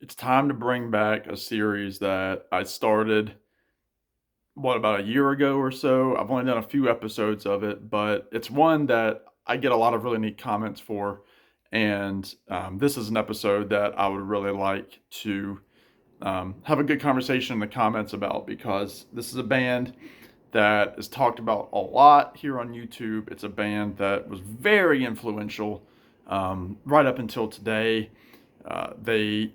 It's time to bring back a series that I started, about a year ago or so. I've only done a few episodes of it, but it's one that I get a lot of really neat comments for. And this is an episode that I would really like to have a good conversation in the comments about because this is a band that is talked about a lot here on YouTube. It's a band that was very influential right up until today. They,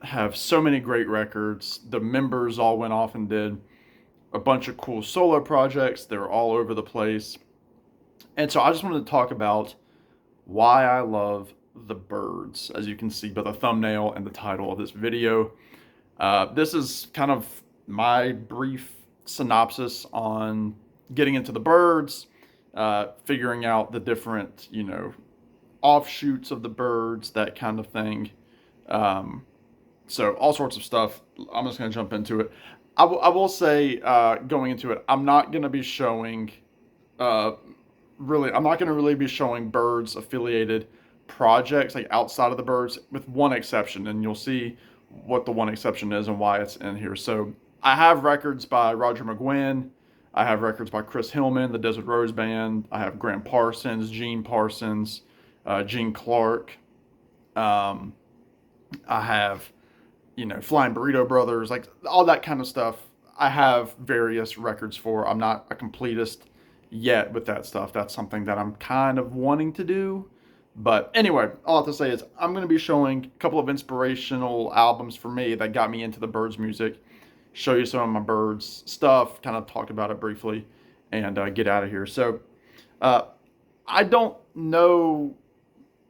have so many great records. The members all went off and did a bunch of cool solo projects. They're all over the place. And so I just wanted to talk about why I love the Byrds, as you can see by the thumbnail and the title of this video. This is kind of my brief synopsis on getting into the Byrds, figuring out the different, offshoots of the Byrds, that kind of thing. So all sorts of stuff. I'm just going to jump into it. I will say, going into it, I'm not going to be showing, I'm not going to really be showing Byrds affiliated projects like outside of the Byrds, with one exception, and you'll see what the one exception is and why it's in here. So I have records by Roger McGuinn. I have records by Chris Hillman, the Desert Rose Band. I have Graham Parsons, Gene Parsons, Gene Clark. I have, Flying Burrito Brothers, like all that kind of stuff. I have various records for. I'm not a completist yet with that stuff. That's something that I'm kind of wanting to do. But anyway, all I have to say is I'm going to be showing a couple of inspirational albums for me that got me into the Byrds music, show you some of my Byrds stuff, kind of talk about it briefly, and get out of here. So uh, I don't know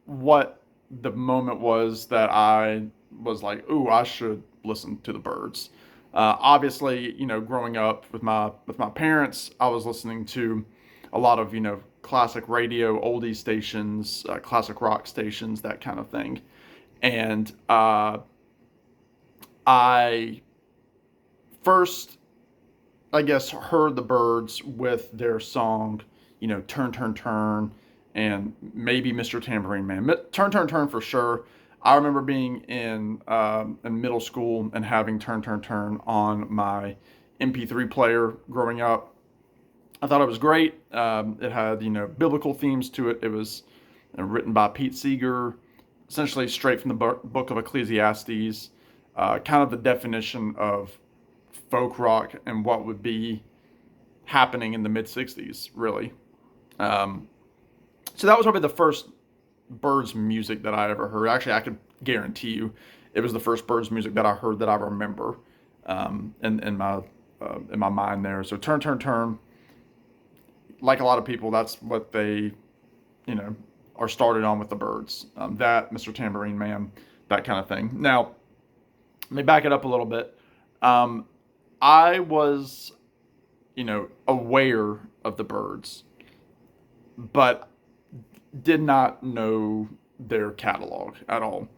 what the moment was that I was like, "Ooh, I should listen to the Byrds." Obviously, growing up with my parents, I was listening to a lot of classic radio, oldie stations, classic rock stations, that kind of thing, and I first, I guess, heard the Byrds with their song, "Turn, Turn, Turn," and maybe "Mr. Tambourine Man." "Turn, Turn, Turn" for sure. I remember being in middle school and having "Turn, Turn, Turn" on my MP3 player growing up. I thought it was great. It had biblical themes to it. It was written by Pete Seeger, essentially straight from the book of Ecclesiastes. Kind of the definition of folk rock and what would be happening in the mid '60s, really. Um, so that was probably the first Byrds music that I ever heard. Actually, I could guarantee you, it was the first Byrds music that I heard that I remember in my mind there. So "Turn, Turn, Turn," like a lot of people, that's what they you know are started on with the Byrds. That "Mr. Tambourine Man," that kind of thing. Now, let me back it up a little bit. Um, I was aware of the Byrds, but did not know their catalog at all.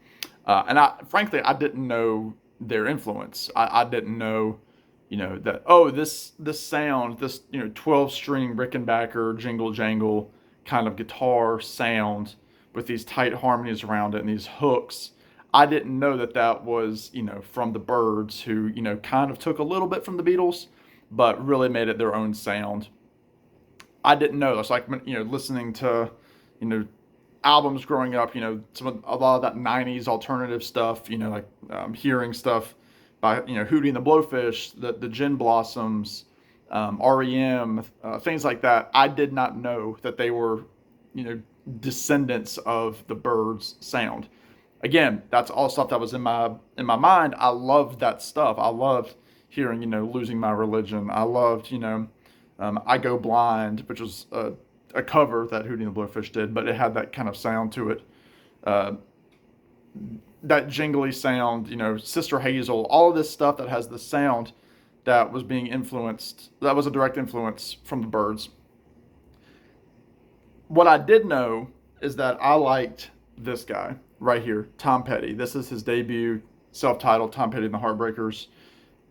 And frankly, I didn't know their influence. I didn't know, that, oh, this sound, this 12-string Rickenbacker jingle jangle kind of guitar sound with these tight harmonies around it and these hooks. I didn't know that that was from the Byrds, who kind of took a little bit from the Beatles, but really made it their own sound. I didn't know. It's like listening to you know albums growing up. A lot of that '90s alternative stuff. Like hearing stuff by Hootie and the Blowfish, the Gin Blossoms, REM, things like that. I did not know that they were descendants of the Byrds sound. Again, that's all stuff that was in my mind. I loved that stuff. I loved hearing "Losing My Religion." I loved "I Go Blind," which was a cover that Hootie and the Blowfish did, but it had that kind of sound to it. Uh, that jingly sound, Sister Hazel, all of this stuff that has the sound that was being influenced, that was a direct influence from the Byrds. What I did know is that I liked this guy right here, Tom Petty. This is his debut self-titled "Tom Petty and the Heartbreakers."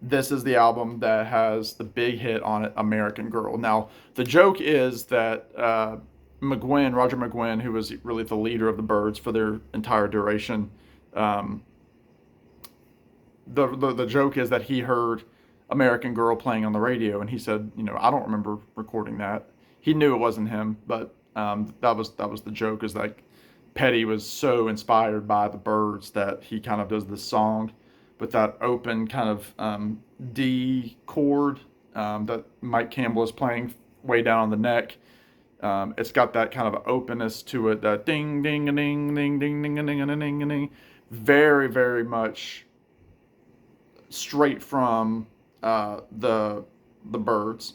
This is the album that has the big hit on it, "American Girl." Now, the joke is that Roger McGuinn, who was really the leader of the Byrds for their entire duration, um, the joke is that he heard American Girl playing on the radio, and he said, I don't remember recording that. He knew it wasn't him, but that was the joke, is like Petty was so inspired by the Byrds that he kind of does this song with that open kind of D chord that Mike Campbell is playing way down on the neck. It's got that kind of openness to it, that ding ding a ding ding ding ding a ding a ding a ding, very very much straight from the Byrds.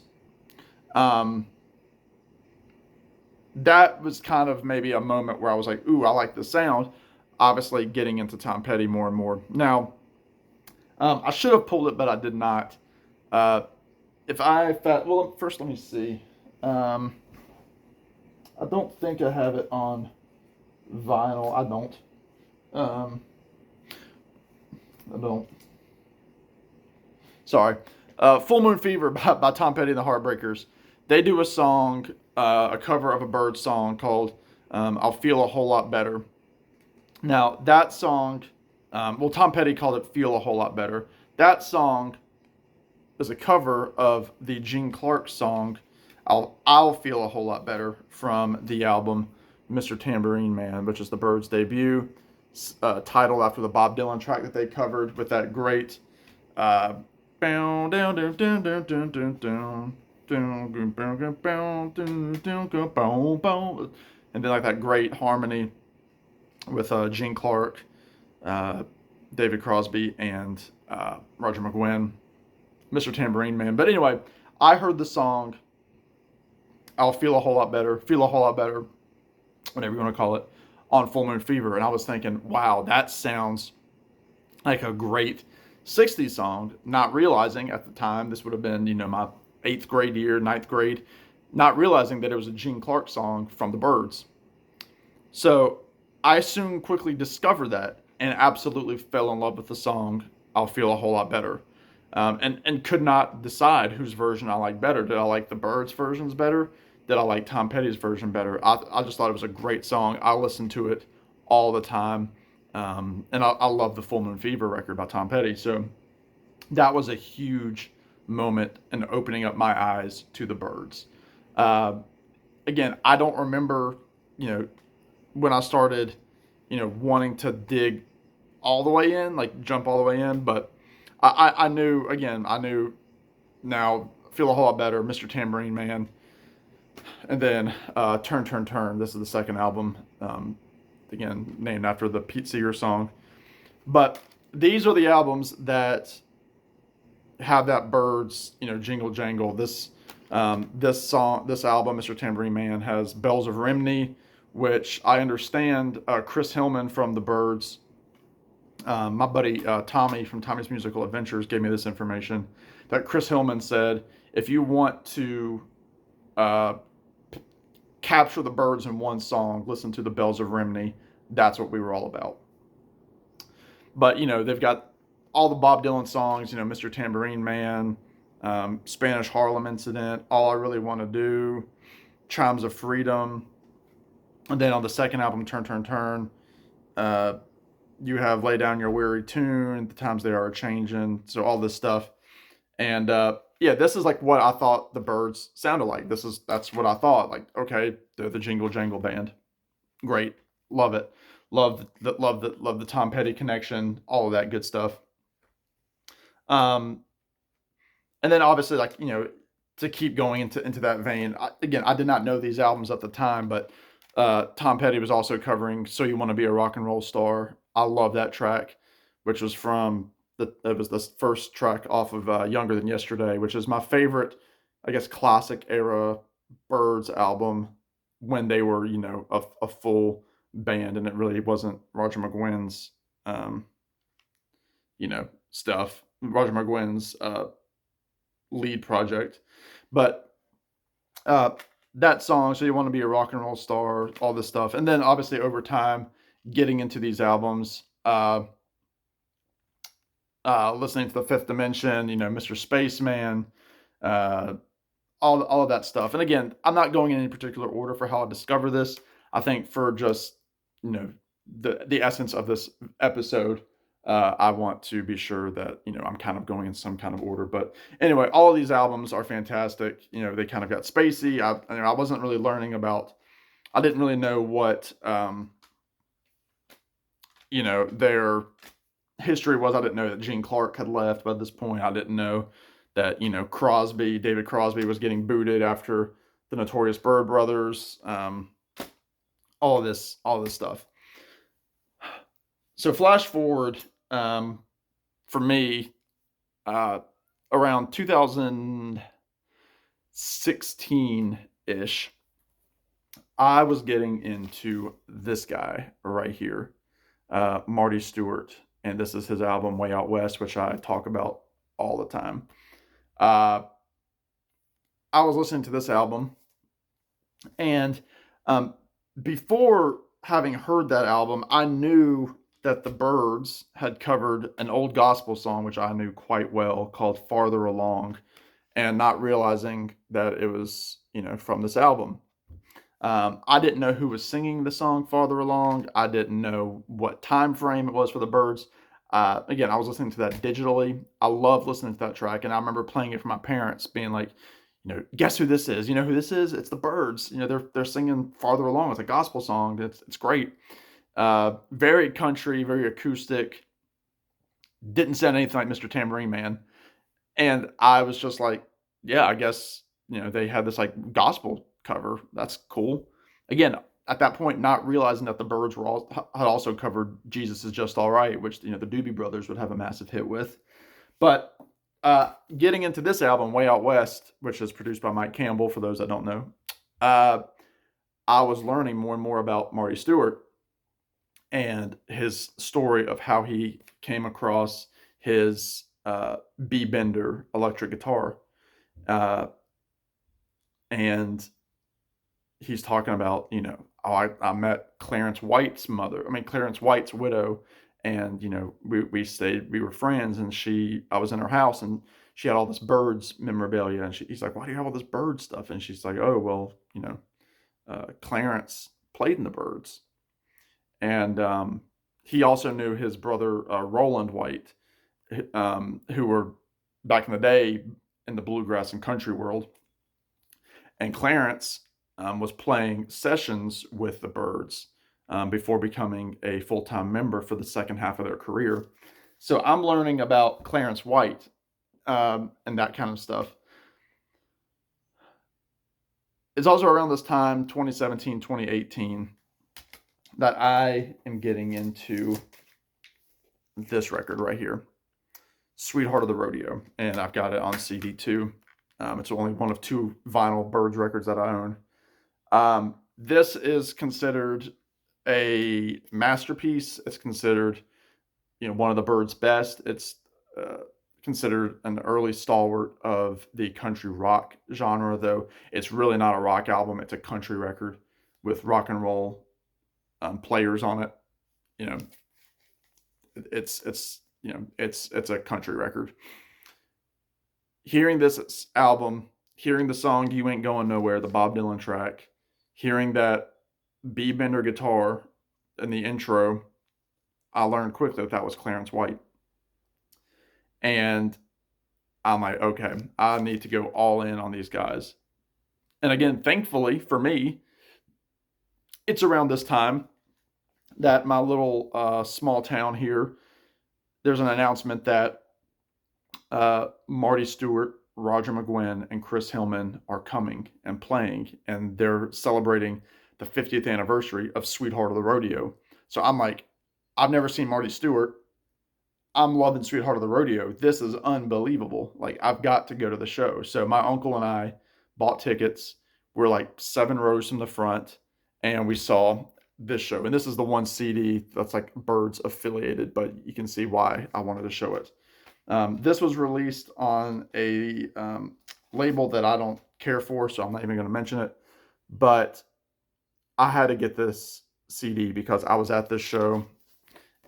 Um, that was kind of maybe a moment where I was like, ooh, I like the sound. Obviously, getting into Tom Petty more and more. Now, I should have pulled it, but I did not. Uh, well, first let me see. Um, I don't think I have it on vinyl. I don't. Um, I don't. Sorry. Full Moon Fever by Tom Petty and the Heartbreakers. They do a song, a cover of a Byrds song called I'll Feel a Whole Lot Better. Now, that song, well, Tom Petty called it Feel a Whole Lot Better. That song is a cover of the Gene Clark song I'll Feel a Whole Lot Better from the album Mr. Tambourine Man, which is the Byrds' debut, titled after the Bob Dylan track that they covered with that great and then like that great harmony with Gene Clark, David Crosby, and Roger McGuinn, Mr. Tambourine Man. But anyway, I heard the song I'll Feel a Whole Lot Better, Feel a Whole Lot Better, whatever you want to call it, on Full Moon Fever. And I was thinking, wow, that sounds like a great 60s song, not realizing at the time this would have been, my 8th grade year, 9th grade, not realizing that it was a Gene Clark song from the Byrds. So I soon quickly discovered that and absolutely fell in love with the song I'll Feel a Whole Lot Better. And could not decide whose version I liked better. Did I like the Byrds versions better? Did I like Tom Petty's version better? I just thought it was a great song. I listened to it all the time. And I love the Full Moon Fever record by Tom Petty. So that was a huge moment in opening up my eyes to the Byrds. Again, I don't remember, when I started, wanting to dig all the way in, like jump all the way in. But I knew now, Feel a Whole Lot Better, Mr. Tambourine Man, and then Turn, Turn, Turn. This is the second album. Again, named after the Pete Seeger song. But these are the albums that have that Byrds, jingle jangle. This album, Mr. Tambourine Man, has Bells of Rhymney, which I understand Chris Hillman from the Byrds, my buddy Tommy from Tommy's Musical Adventures gave me this information, that Chris Hillman said, if you want to capture the Byrds in one song, listen to the Bells of Rhymney. That's what we were all about. But, they've got all the Bob Dylan songs, Mr. Tambourine Man, Spanish Harlem Incident, All I Really Want to Do, Chimes of Freedom. And then on the second album, Turn, Turn, Turn, you have Lay Down Your Weary Tune, The Times They Are A-Changin', so all this stuff. And this is like what I thought the Byrds sounded like. That's what I thought. Like, okay, they're the Jingle Jangle band. Great. Love it. Love the Tom Petty connection, all of that good stuff. And then obviously, like, to keep going into that vein, I did not know these albums at the time, but Tom Petty was also covering So You Want to Be a Rock and Roll Star. I love that track, which was it was the first track off of Younger Than Yesterday, which is my favorite, I guess, classic era Byrds album when they were, a full band, and it really wasn't Roger McGuinn's, stuff, Roger McGuinn's lead project. But that song, So You Want to Be a Rock and Roll Star, all this stuff. And then obviously over time, getting into these albums, listening to The Fifth Dimension, Mr. Spaceman, all of that stuff. And again, I'm not going in any particular order for how I discover this. I think for just, the essence of this episode, I want to be sure that, I'm kind of going in some kind of order. But anyway, all of these albums are fantastic. They kind of got spacey. I wasn't really learning about, I didn't really know what, their history was. I didn't know that Gene Clark had left by this point. I didn't know that, David Crosby was getting booted after the Notorious Byrd Brothers. All this stuff. So flash forward, for me, around 2016-ish, I was getting into this guy right here, Marty Stewart, and this is his album Way Out West, which I talk about all the time. I was listening to this album, and before having heard that album, I knew that the Byrds had covered an old gospel song, which I knew quite well, called Farther Along, and not realizing that it was, from this album. I didn't know who was singing the song Farther Along. I didn't know what time frame it was for the Byrds. Again, I was listening to that digitally. I love listening to that track, and I remember playing it for my parents, being like, guess who this is? You know who this is? It's the Byrds. They're singing Farther Along. It's a gospel song. It's great. Very country, very acoustic. Didn't sound anything like Mr. Tambourine Man. And I was just like, yeah, I guess, they had this like gospel cover. That's cool. Again, at that point, not realizing that the Byrds had also covered Jesus Is Just All Right, which, the Doobie Brothers would have a massive hit with. But getting into this album, Way Out West, which is produced by Mike Campbell, for those that don't know, I was learning more and more about Marty Stewart and his story of how he came across his B Bender electric guitar. And he's talking about, I met Clarence White's widow, and, we were friends, and I was in her house, and she had all this Byrds memorabilia, and he's like, why do you have all this Byrds stuff? And she's like, oh, well, Clarence played in the Byrds. And he also knew his brother, Roland White, who were back in the day in the bluegrass and country world. And Clarence was playing sessions with the Byrds before becoming a full-time member for the second half of their career. So I'm learning about Clarence White and that kind of stuff. It's also around this time, 2017, 2018, that I am getting into this record right here, Sweetheart of the Rodeo, and I've got it on CD too. It's only one of 2 vinyl Byrds records that I own. This is considered a masterpiece. It's considered, one of the Byrds' best. It's considered an early stalwart of the country rock genre, though it's really not a rock album. It's a country record with rock and roll players on it. It's a country record. Hearing this album, hearing the song You Ain't Going Nowhere, the Bob Dylan track, hearing that B Bender guitar in the intro, I learned quickly that was Clarence White. And I'm like, okay, I need to go all in on these guys. And again, thankfully for me, it's around this time that my little small town here, there's an announcement that Marty Stewart, Roger McGuinn, and Chris Hillman are coming and playing, and they're celebrating the 50th anniversary of Sweetheart of the Rodeo. So I'm like, I've never seen Marty Stewart. I'm loving Sweetheart of the Rodeo. This is unbelievable. Like, I've got to go to the show. So my uncle and I bought tickets. We're like 7 rows from the front, and we saw this show. And this is the one CD that's like Byrds affiliated, but you can see why I wanted to show it. This was released on a label that I don't care for, so I'm not even going to mention it. But I had to get this CD because I was at this show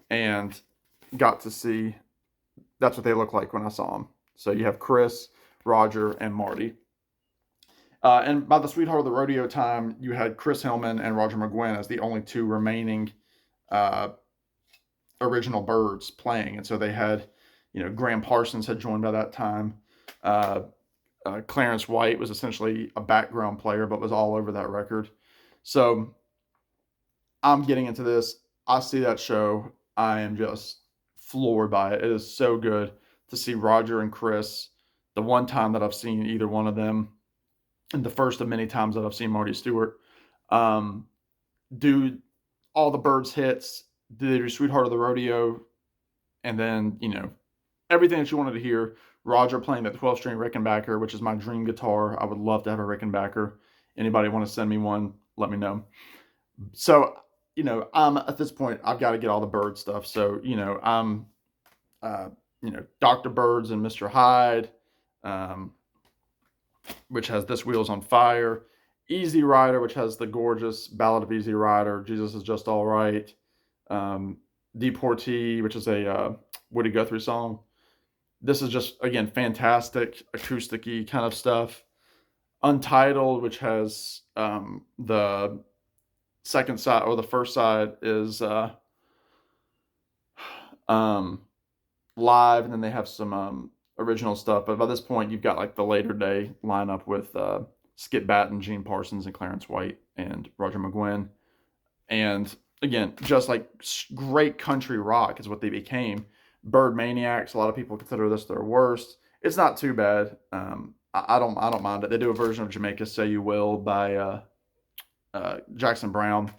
and got to see, that's what they look like when I saw them. So you have Chris, Roger, and Marty. And by the Sweetheart of the Rodeo time, you had Chris Hillman and Roger McGuinn as the only 2 remaining original Byrds playing, and so they had, Graham Parsons had joined by that time. Uh, Clarence White was essentially a background player, but was all over that record. So I'm getting into this. I see that show. I am just floored by it. It is so good to see Roger and Chris. The one time that I've seen either one of them, and the first of many times that I've seen Marty Stewart, um, do all the Byrds hits. They do Sweetheart of the Rodeo, and then everything that you wanted to hear. Roger playing that 12-string Rickenbacker, which is my dream guitar. I would love to have a Rickenbacker. Anybody want to send me one? Let me know. So, I'm at this point, I've got to get all the Bird stuff. So, I'm, Dr. Birds and Mr. Hyde, um, which has This Wheel's on Fire. Easy Rider, which has the gorgeous Ballad of Easy Rider. Jesus is Just All Right. Deportee, which is a Woody Guthrie song. This is just, again, fantastic, acoustic-y kind of stuff. Untitled, which has the second side, or the first side is live, and then they have some original stuff. But by this point, you've got like the later day lineup with Skip Batten, Gene Parsons, and Clarence White, and Roger McGuinn. And again, just like great country rock is what they became. Bird Maniacs. A lot of people consider this their worst. It's not too bad. I don't mind it. They do a version of Jamaica Say You Will by Jackson Brown.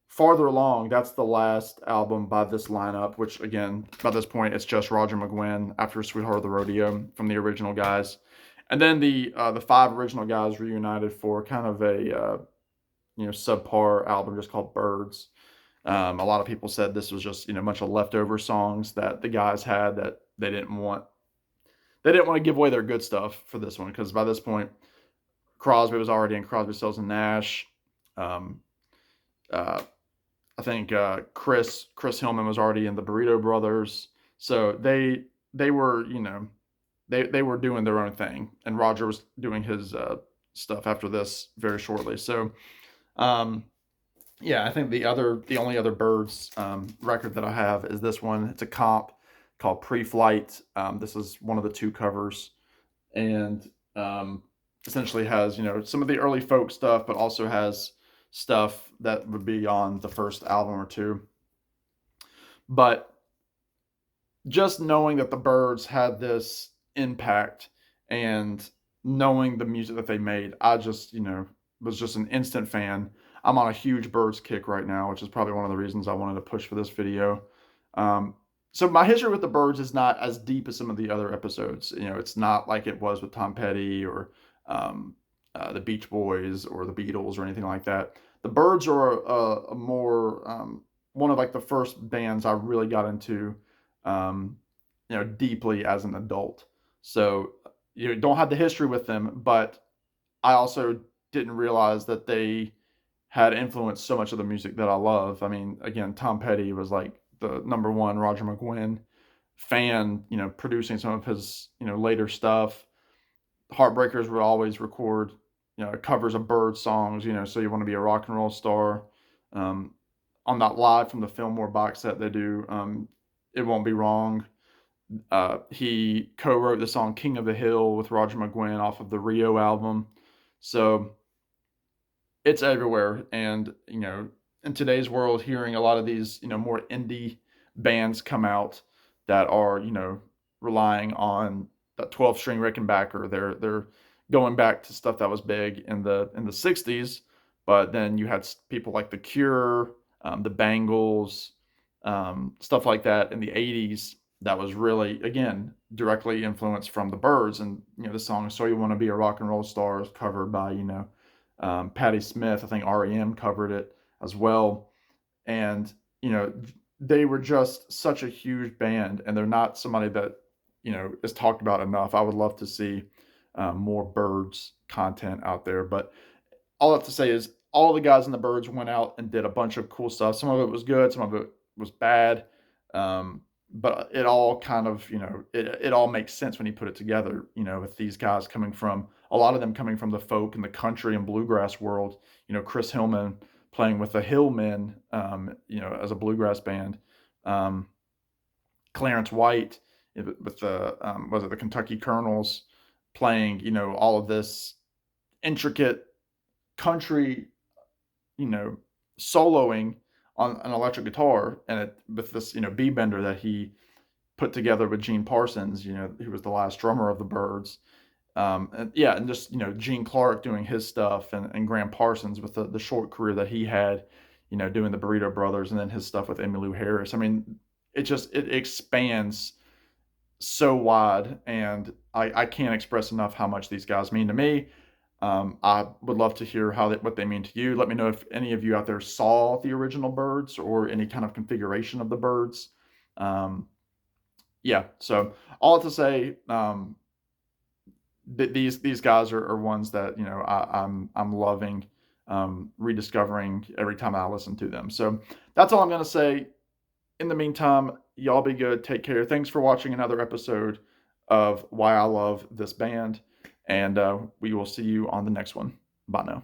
Farther Along, that's the last album by this lineup, which again, by this point, it's just Roger McGuinn after Sweetheart of the Rodeo from the original guys. And then the 5 original guys reunited for kind of a subpar album just called Byrds. A lot of people said this was just a bunch of leftover songs that the guys had that they didn't want. They didn't want to give away their good stuff for this one, because by this point, Crosby was already in Crosby, Stills and Nash. I think Chris Hillman was already in the Burrito Brothers. So they were they were doing their own thing, and Roger was doing his stuff after this very shortly. So yeah, I think the only other Byrds record that I have is this one. It's a comp called Pre-Flight. This is one of the 2 covers, and essentially has some of the early folk stuff, but also has stuff that would be on the first album or 2. But just knowing that the Byrds had this impact, and knowing the music that they made, I just was just an instant fan. I'm on a huge Byrds kick right now, which is probably one of the reasons I wanted to push for this video. So my history with the Byrds is not as deep as some of the other episodes. It's not like it was with Tom Petty or the Beach Boys or the Beatles or anything like that. The Byrds are a more one of like the first bands I really got into, deeply as an adult. So you don't have the history with them, but I also didn't realize that they had influenced so much of the music that I love. I mean, again, Tom Petty was like the #1 Roger McGuinn fan, producing some of his, later stuff. Heartbreakers would always record, covers of Byrds songs, So You Want to Be a Rock and Roll Star. On that Live from the Fillmore box set, they do It Won't Be Wrong. He co-wrote the song King of the Hill with Roger McGuinn off of the Rio album. So it's everywhere. And, in today's world, hearing a lot of these, more indie bands come out that are, relying on that 12-string Rickenbacker. They're going back to stuff that was big in the 60s, but then you had people like The Cure, the Bangles, stuff like that in the 80s that was really, again, directly influenced from the Byrds. And the song So You Want to Be a Rock and Roll Star is covered by Patti Smith. I think REM covered it as well. And they were just such a huge band, and they're not somebody that is talked about enough. I would love to see more Byrds content out there. But all I have to say is all the guys in the Byrds went out and did a bunch of cool stuff. Some of it was good, some of it was bad. But it all kind of, it all makes sense when you put it together, with these guys coming from, a lot of them coming from the folk and the country and bluegrass world. Chris Hillman playing with the Hillmen, as a bluegrass band. Clarence White with the was it the Kentucky Colonels playing, all of this intricate country, you know, soloing on an electric guitar, and with this, B bender that he put together with Gene Parsons, who was the last drummer of the Byrds. And yeah, and just, Gene Clark doing his stuff, and Graham Parsons with the short career that he had, doing the Burrito Brothers, and then his stuff with Emmylou Harris. I mean, it expands so wide, and I can't express enough how much these guys mean to me. I would love to hear what they mean to you. Let me know if any of you out there saw the original Byrds or any kind of configuration of the Byrds. Yeah, so all to say, these guys are ones that I'm loving, rediscovering every time I listen to them. So that's all I'm gonna say. In the meantime, y'all be good. Take care. Thanks for watching another episode of Why I Love This Band, and we will see you on the next one. Bye now.